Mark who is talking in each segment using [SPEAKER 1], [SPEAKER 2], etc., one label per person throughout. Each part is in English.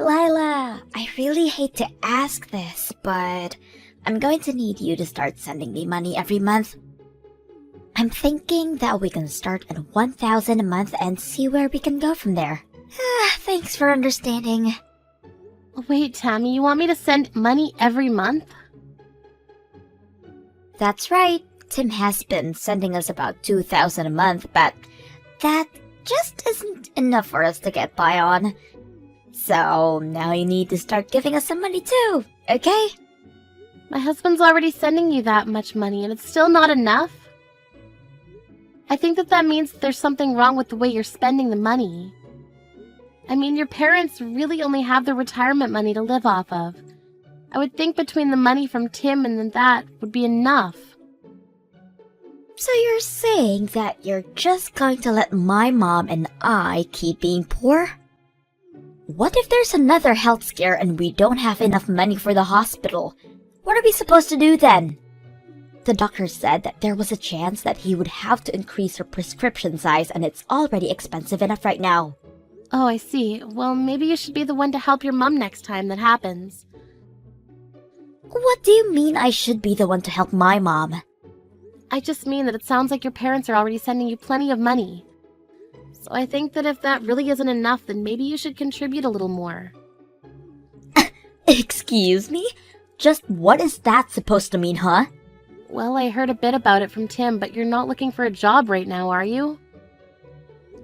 [SPEAKER 1] Lila, I really hate to ask this, but I'm going to need you to start sending me money every month. I'm thinking that we can start at 1,000 a month and see where we can go from there. Thanks for understanding.
[SPEAKER 2] Wait, Tammy, you want me to send money every month?
[SPEAKER 1] That's right. Tim has been sending us about 2,000 a month, but that just isn't enough for us to get by on. So now you need to start giving us some money too, okay?
[SPEAKER 2] My husband's already sending you that much money and it's still not enough? I think that means there's something wrong with the way you're spending the money. I mean, your parents really only have their retirement money to live off of. I would think between the money from Tim and then that would be enough.
[SPEAKER 1] So you're saying that you're just going to let my mom and I keep being poor? What if there's another health scare and we don't have enough money for the hospital? What are we supposed to do then? The doctor said that there was a chance that he would have to increase her prescription size and it's already expensive enough right now.
[SPEAKER 2] Oh, I see. Well, maybe you should be the one to help your mom next time that happens.
[SPEAKER 1] What do you mean I should be the one to help my mom?
[SPEAKER 2] I just mean that it sounds like your parents are already sending you plenty of money. So I think that if that really isn't enough, then maybe you should contribute a little more.
[SPEAKER 1] Excuse me? Just what is that supposed to mean, huh?
[SPEAKER 2] Well, I heard a bit about it from Tim, but you're not looking for a job right now, are you?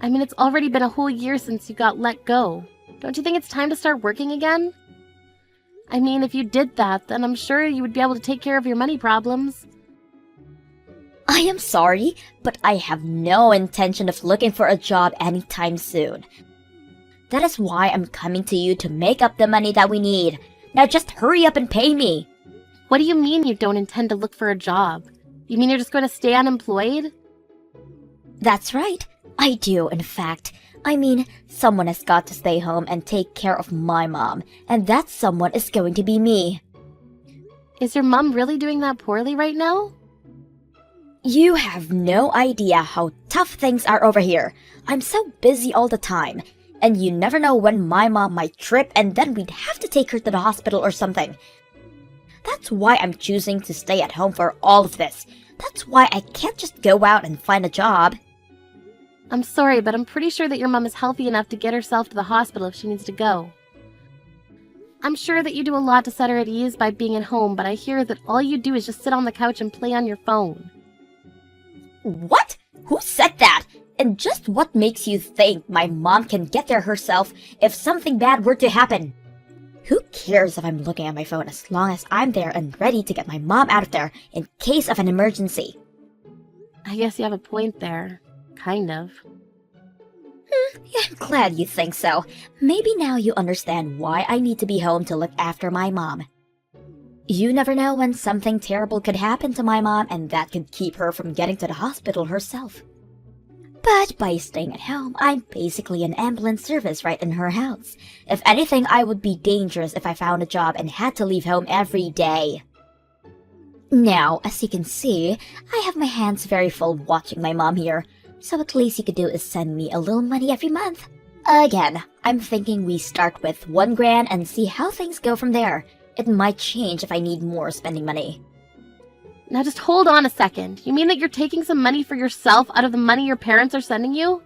[SPEAKER 2] I mean, it's already been a whole year since you got let go. Don't you think it's time to start working again? I mean, if you did that, then I'm sure you would be able to take care of your money problems.
[SPEAKER 1] I am sorry, but I have no intention of looking for a job anytime soon. That is why I'm coming to you to make up the money that we need. Now just hurry up and pay me.
[SPEAKER 2] What do you mean you don't intend to look for a job? You mean you're just going to stay unemployed?
[SPEAKER 1] That's right. I do, in fact. I mean, someone has got to stay home and take care of my mom, and that someone is going to be me.
[SPEAKER 2] Is your mom really doing that poorly right now?
[SPEAKER 1] You have no idea how tough things are over here. I'm so busy all the time, and you never know when my mom might trip and then we'd have to take her to the hospital or something. That's why I'm choosing to stay at home for all of this. That's why I can't just go out and find a job.
[SPEAKER 2] I'm sorry, but I'm pretty sure that your mom is healthy enough to get herself to the hospital if she needs to go. I'm sure that you do a lot to set her at ease by being at home, but I hear that all you do is just sit on the couch and play on your phone.
[SPEAKER 1] What? Who said that? And just what makes you think my mom can get there herself if something bad were to happen? Who cares if I'm looking at my phone as long as I'm there and ready to get my mom out of there in case of an emergency?
[SPEAKER 2] I guess you have a point there. Kind of.
[SPEAKER 1] Yeah, I'm glad you think so. Maybe now you understand why I need to be home to look after my mom. You never know when something terrible could happen to my mom and that could keep her from getting to the hospital herself. But by staying at home, I'm basically an ambulance service right in her house. If anything, I would be dangerous if I found a job and had to leave home every day. Now, as you can see, I have my hands very full watching my mom here. So at least you could do is send me a little money every month. Again, I'm thinking we start with $1,000 and see how things go from there. It might change if I need more spending money.
[SPEAKER 2] Now just hold on a second. You mean that you're taking some money for yourself out of the money your parents are sending you?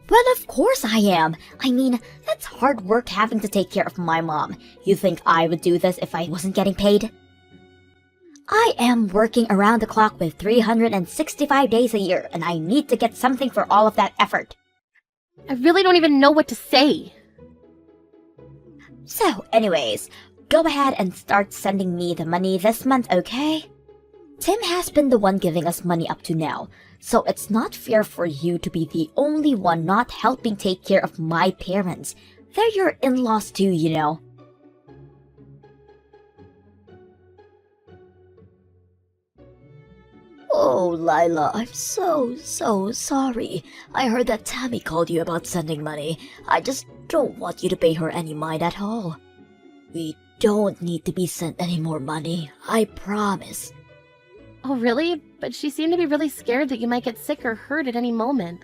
[SPEAKER 1] Well, of course I am. I mean, that's hard work having to take care of my mom. You think I would do this if I wasn't getting paid? I am working around the clock with 365 days a year, and I need to get something for all of that effort.
[SPEAKER 2] I really don't even know what to say.
[SPEAKER 1] So, anyways, go ahead and start sending me the money this month, okay? Tim has been the one giving us money up to now, so it's not fair for you to be the only one not helping take care of my parents. They're your in-laws too, you know. Oh, Lila, I'm so sorry. I heard that Tammy called you about sending money. I just don't want you to pay her any mind at all. We don't need to be sent any more money, I promise.
[SPEAKER 2] Oh, really? But she seemed to be really scared that you might get sick or hurt at any moment.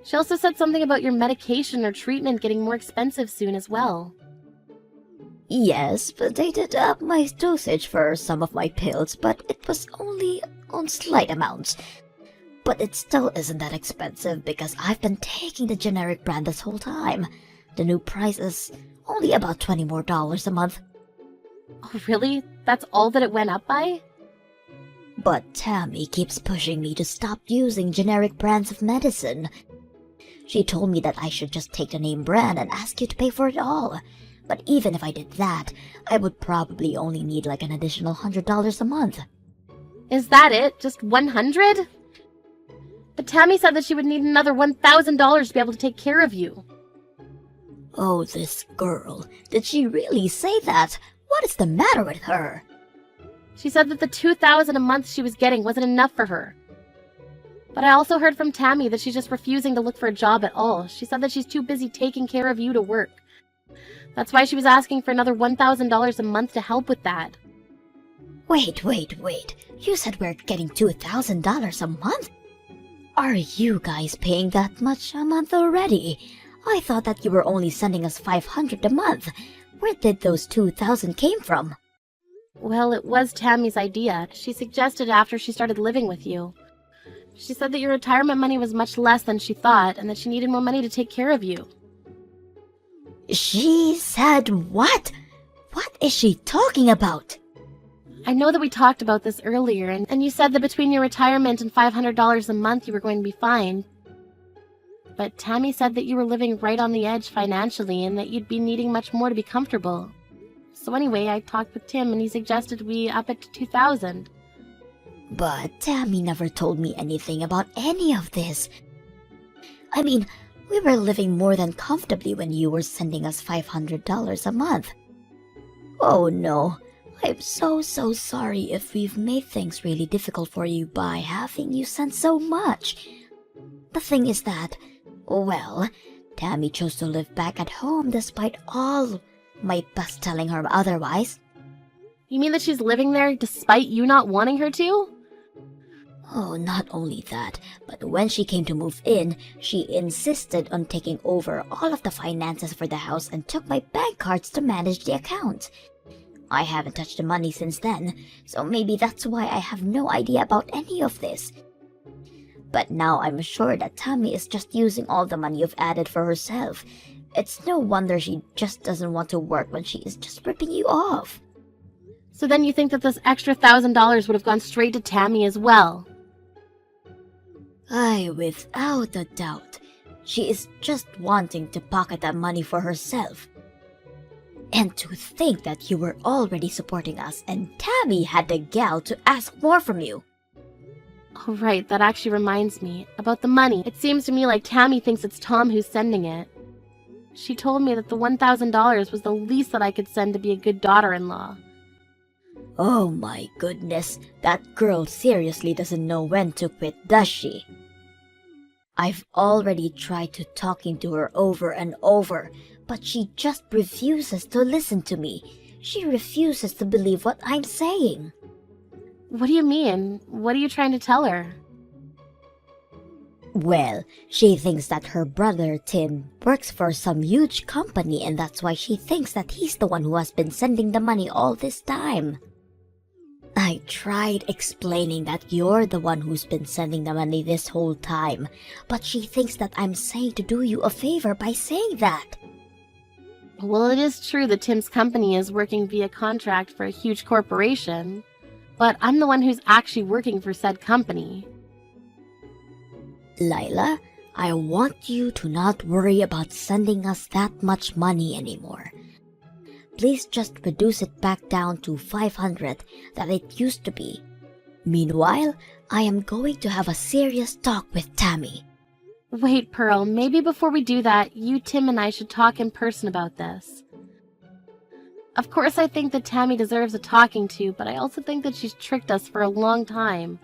[SPEAKER 2] She also said something about your medication or treatment getting more expensive soon as well.
[SPEAKER 1] Yes, but they did up my dosage for some of my pills, but it was only on slight amounts. But it still isn't that expensive because I've been taking the generic brand this whole time. The new price is only about $20 more a month.
[SPEAKER 2] Oh, really? That's all that it went up by?
[SPEAKER 1] But Tammy keeps pushing me to stop using generic brands of medicine. She told me that I should just take the name brand and ask you to pay for it all. But even if I did that, I would probably only need like an additional $100 a month.
[SPEAKER 2] Is that it? Just 100? But Tammy said that she would need another $1,000 to be able to take care of you.
[SPEAKER 1] Oh, this girl. Did she really say that? What is the matter with her?
[SPEAKER 2] She said that the $2,000 a month she was getting wasn't enough for her. But I also heard from Tammy that she's just refusing to look for a job at all. She said that she's too busy taking care of you to work. That's why she was asking for another $1,000 a month to help with that.
[SPEAKER 1] Wait. You said we're getting $2,000 a month? Are you guys paying that much a month already? I thought that you were only sending us $500 a month. Where did those $2,000 came from?
[SPEAKER 2] Well, it was Tammy's idea. She suggested after she started living with you. She said that your retirement money was much less than she thought and that she needed more money to take care of you.
[SPEAKER 1] She said what? What is she talking about?
[SPEAKER 2] I know that we talked about this earlier, and you said that between your retirement and $500 a month you were going to be fine. But Tammy said that you were living right on the edge financially and that you'd be needing much more to be comfortable. So anyway, I talked with Tim and he suggested we up it to $2,000.
[SPEAKER 1] But Tammy never told me anything about any of this. I mean, we were living more than comfortably when you were sending us $500 a month. Oh no, I'm so sorry if we've made things really difficult for you by having you send so much. The thing is that, well, Tammy chose to live back at home despite all my best telling her otherwise.
[SPEAKER 2] You mean that she's living there despite you not wanting her to?
[SPEAKER 1] Oh, not only that, but when she came to move in, she insisted on taking over all of the finances for the house and took my bank cards to manage the account. I haven't touched the money since then, so maybe that's why I have no idea about any of this. But now I'm sure that Tammy is just using all the money you've added for herself. It's no wonder she just doesn't want to work when she is just ripping you off.
[SPEAKER 2] So then you think that this extra $1,000 would have gone straight to Tammy as well?
[SPEAKER 1] Aye, without a doubt. She is just wanting to pocket that money for herself. And to think that you were already supporting us and Tammy had the gall to ask more from you.
[SPEAKER 2] Oh, right, that actually reminds me. About the money, it seems to me like Tammy thinks it's Tom who's sending it. She told me that the $1,000 was the least that I could send to be a good daughter-in-law.
[SPEAKER 1] Oh my goodness, that girl seriously doesn't know when to quit, does she? I've already tried to talking to her over and over, but she just refuses to listen to me. She refuses to believe what I'm saying.
[SPEAKER 2] What do you mean? What are you trying to tell her?
[SPEAKER 1] Well, she thinks that her brother Tim works for some huge company and that's why she thinks that he's the one who has been sending the money all this time. I tried explaining that you're the one who's been sending the money this whole time, but she thinks that I'm saying to do you a favor by saying that.
[SPEAKER 2] Well, it is true that Tim's company is working via contract for a huge corporation, but I'm the one who's actually working for said company.
[SPEAKER 1] Lila, I want you to not worry about sending us that much money anymore. Please just reduce it back down to 500 that it used to be. Meanwhile, I am going to have a serious talk with Tammy.
[SPEAKER 2] Wait, Pearl, maybe before we do that, you, Tim, and I should talk in person about this. Of course, I think that Tammy deserves a talking to, but I also think that she's tricked us for a long time,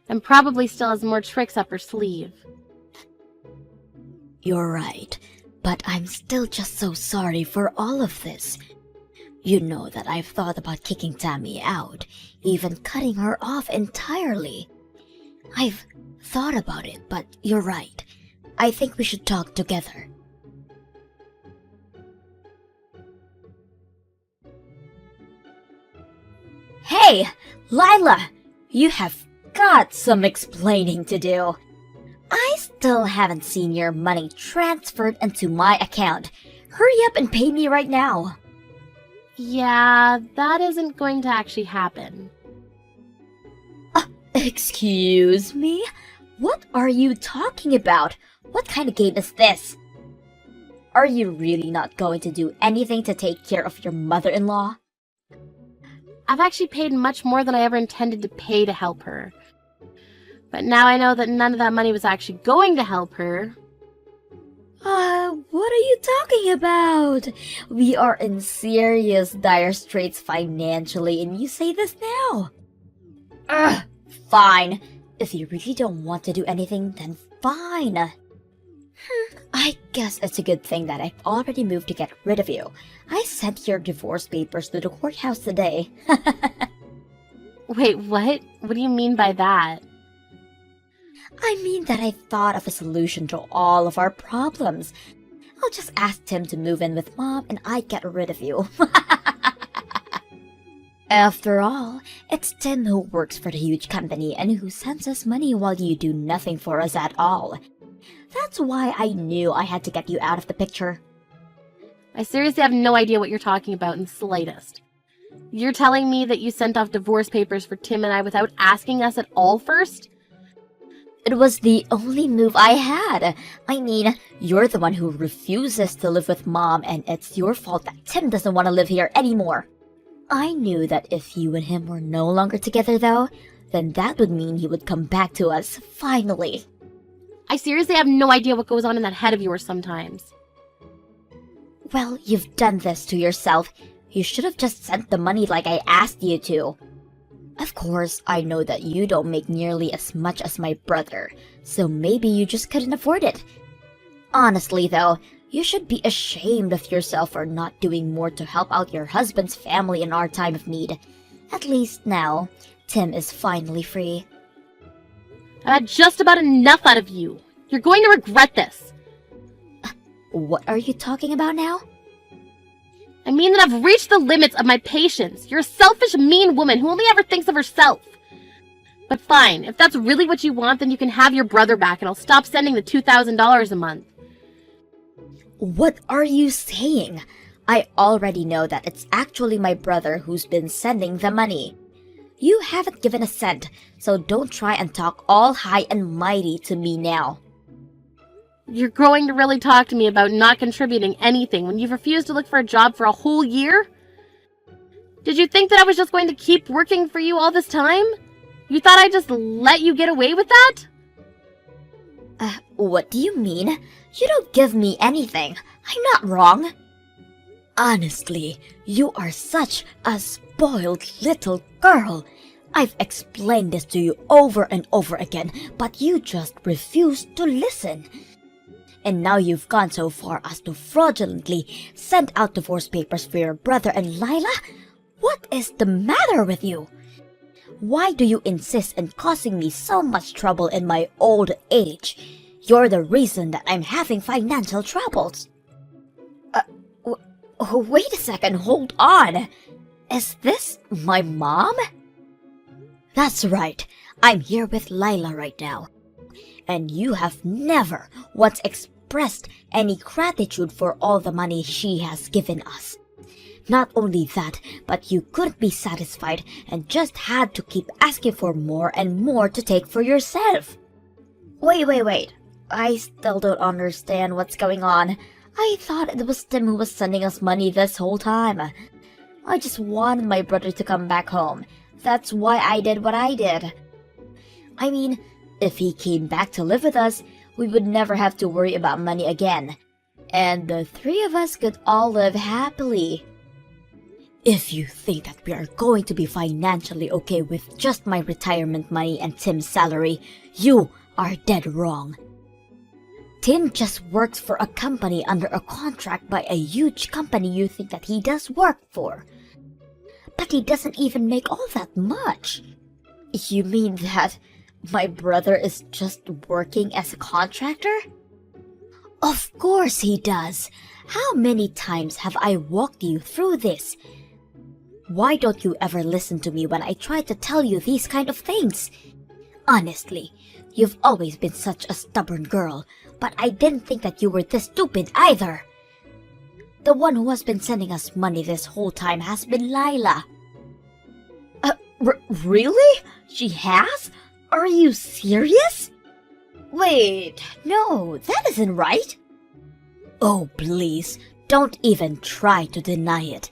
[SPEAKER 2] and probably still has more tricks up her sleeve.
[SPEAKER 1] You're right, but I'm still just so sorry for all of this. You know that I've thought about kicking Tammy out, even cutting her off entirely. I've thought about it, but you're right. I think we should talk together. Hey, Lila! You have got some explaining to do. I still haven't seen your money transferred into my account. Hurry up and pay me right now.
[SPEAKER 2] Yeah, that isn't going to actually happen.
[SPEAKER 1] Excuse me? What are you talking about? What kind of game is this? Are you really not going to do anything to take care of your mother-in-law?
[SPEAKER 2] I've actually paid much more than I ever intended to pay to help her. But now I know that none of that money was actually going to help her.
[SPEAKER 1] What are you talking about? We are in serious dire straits financially and you say this now? Fine. If you really don't want to do anything, then fine. I guess it's a good thing that I've already moved to get rid of you. I sent your divorce papers to the courthouse today.
[SPEAKER 2] Wait, what? What do you mean by that?
[SPEAKER 1] I mean that I thought of a solution to all of our problems. I'll just ask Tim to move in with Mom and I get rid of you. After all, it's Tim who works for the huge company and who sends us money while you do nothing for us at all. That's why I knew I had to get you out of the picture.
[SPEAKER 2] I seriously have no idea what you're talking about in the slightest. You're telling me that you sent off divorce papers for Tim and I without asking us at all first?
[SPEAKER 1] It was the only move I had. I mean, you're the one who refuses to live with Mom, and it's your fault that Tim doesn't want to live here anymore. I knew that if you and him were no longer together, though, then that would mean he would come back to us, finally.
[SPEAKER 2] I seriously have no idea what goes on in that head of yours sometimes.
[SPEAKER 1] Well, you've done this to yourself. You should have just sent the money like I asked you to. Of course, I know that you don't make nearly as much as my brother, so maybe you just couldn't afford it. Honestly, though, you should be ashamed of yourself for not doing more to help out your husband's family in our time of need. At least now, Tim is finally free.
[SPEAKER 2] I've had just about enough out of you. You're going to regret this.
[SPEAKER 1] What are you talking about now?
[SPEAKER 2] I mean that I've reached the limits of my patience. You're a selfish, mean woman who only ever thinks of herself. But fine, if that's really what you want, then you can have your brother back and I'll stop sending the $2,000 a month.
[SPEAKER 1] What are you saying? I already know that it's actually my brother who's been sending the money. You haven't given a cent, so don't try and talk all high and mighty to me now.
[SPEAKER 2] You're going to really talk to me about not contributing anything when you've refused to look for a job for a whole year? Did you think that I was just going to keep working for you all this time? You thought I'd just let you get away with that?
[SPEAKER 1] What do you mean? You don't give me anything. I'm not wrong. Honestly, you are such a spoiled little girl. I've explained this to you over and over again, but you just refuse to listen. And now you've gone so far as to fraudulently send out divorce papers for your brother and Lila? What is the matter with you? Why do you insist in causing me so much trouble in my old age? You're the reason that I'm having financial troubles. Wait a second, hold on. Is this my mom? That's right, I'm here with Lila right now. And you have never once expressed any gratitude for all the money she has given us. Not only that, but you couldn't be satisfied and just had to keep asking for more and more to take for yourself. Wait. I still don't understand what's going on. I thought it was Tim who was sending us money this whole time. I just wanted my brother to come back home. That's why I did what I did. I mean, if he came back to live with us, we would never have to worry about money again. And the three of us could all live happily. If you think that we are going to be financially okay with just my retirement money and Tim's salary, you are dead wrong. Tim just works for a company under a contract by a huge company you think that he does work for. But he doesn't even make all that much. You mean that my brother is just working as a contractor? Of course he does. How many times have I walked you through this? Why don't you ever listen to me when I try to tell you these kind of things? Honestly, you've always been such a stubborn girl, but I didn't think that you were this stupid either. The one who has been sending us money this whole time has been Lila. Really? She has? Are you serious? Wait, no, that isn't right. Oh, please, don't even try to deny it.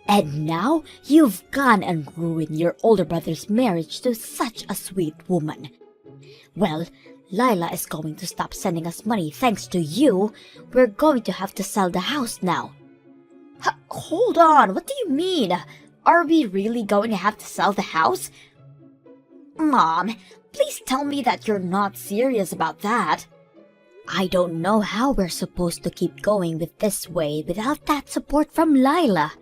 [SPEAKER 1] And now you've gone and ruined your older brother's marriage to such a sweet woman. Well, Lila is going to stop sending us money thanks to you. We're going to have to sell the house now. Hold on, what do you mean? Are we really going to have to sell the house? Mom, please tell me that you're not serious about that. I don't know how we're supposed to keep going with this way without that support from Lila.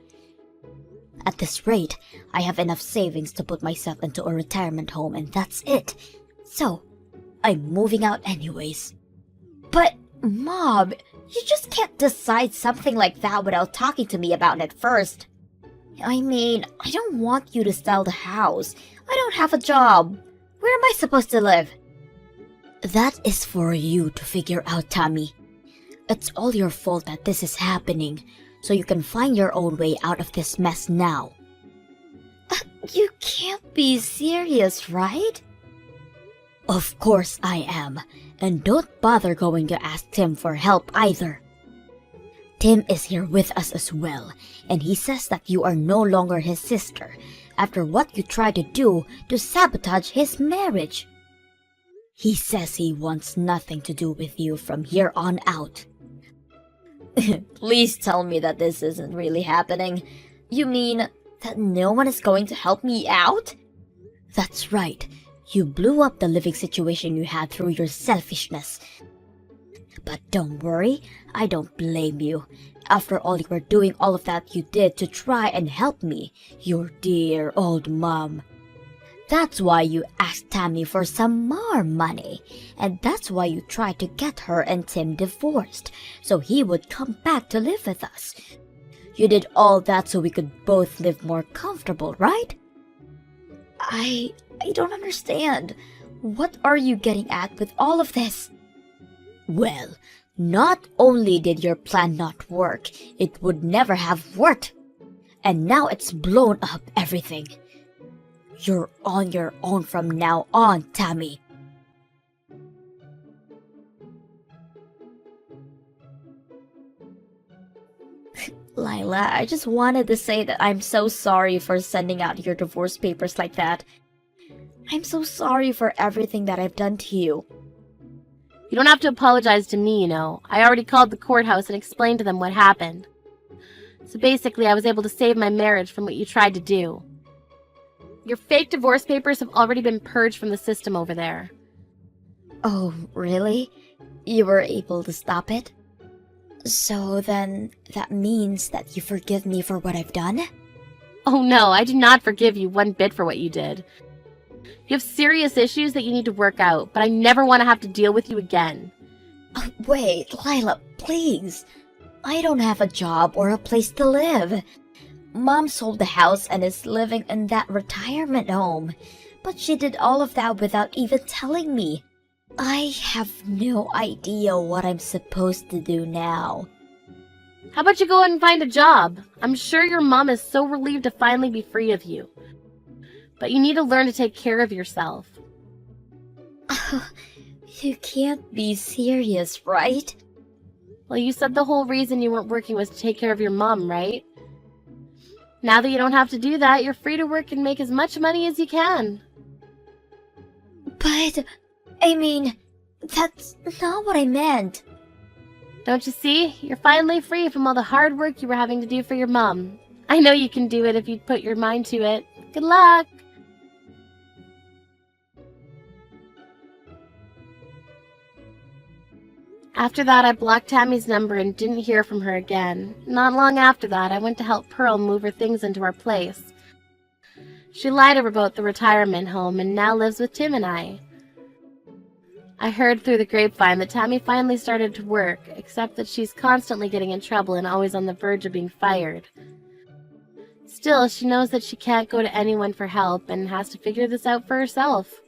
[SPEAKER 1] At this rate, I have enough savings to put myself into a retirement home and that's it. So, I'm moving out anyways. But, Mom, you just can't decide something like that without talking to me about it first. I mean, I don't want you to sell the house. I don't have a job. Where am I supposed to live? That is for you to figure out, Tammy. It's all your fault that this is happening, so you can find your own way out of this mess now. You can't be serious, right? Of course I am, and don't bother going to ask Tim for help either. Tim is here with us as well, and he says that you are no longer his sister after what you tried to do to sabotage his marriage. He says he wants nothing to do with you from here on out. Please tell me that this isn't really happening. You mean that no one is going to help me out? That's right. You blew up the living situation you had through your selfishness. But don't worry, I don't blame you. After all, you were doing all of that you did to try and help me, your dear old mom. That's why you asked Tammy for some more money, and that's why you tried to get her and Tim divorced, so he would come back to live with us. You did all that so we could both live more comfortable, right? I don't understand. What are you getting at with all of this? Well, not only did your plan not work, it would never have worked. And now it's blown up everything. You're on your own from now on, Tammy. Lila, I just wanted to say that I'm so sorry for sending out your divorce papers like that. I'm so sorry for everything that I've done to you.
[SPEAKER 2] You don't have to apologize to me, you know. I already called the courthouse and explained to them what happened. So basically, I was able to save my marriage from what you tried to do. Your fake divorce papers have already been purged from the system over there.
[SPEAKER 1] Oh, really? You were able to stop it? So then, that means that you forgive me for what I've done?
[SPEAKER 2] Oh no, I do not forgive you one bit for what you did. You have serious issues that you need to work out, but I never want to have to deal with you again.
[SPEAKER 1] Oh, wait, Lila, please. I don't have a job or a place to live. Mom sold the house and is living in that retirement home, but she did all of that without even telling me. I have no idea what I'm supposed to do now.
[SPEAKER 2] How about you go out and find a job? I'm sure your mom is so relieved to finally be free of you. But you need to learn to take care of yourself.
[SPEAKER 1] You can't be serious, right?
[SPEAKER 2] Well, you said the whole reason you weren't working was to take care of your mom, right? Now that you don't have to do that, you're free to work and make as much money as you can.
[SPEAKER 1] But, I mean, that's not what I meant.
[SPEAKER 2] Don't you see? You're finally free from all the hard work you were having to do for your mom. I know you can do it if you'd put your mind to it. Good luck! After that, I blocked Tammy's number and didn't hear from her again. Not long after that, I went to help Pearl move her things into our place. She lied about the retirement home and now lives with Tim and I I heard through the grapevine that Tammy finally started to work, except that she's constantly getting in trouble and always on the verge of being fired. Still, she knows that she can't go to anyone for help and has to figure this out for herself.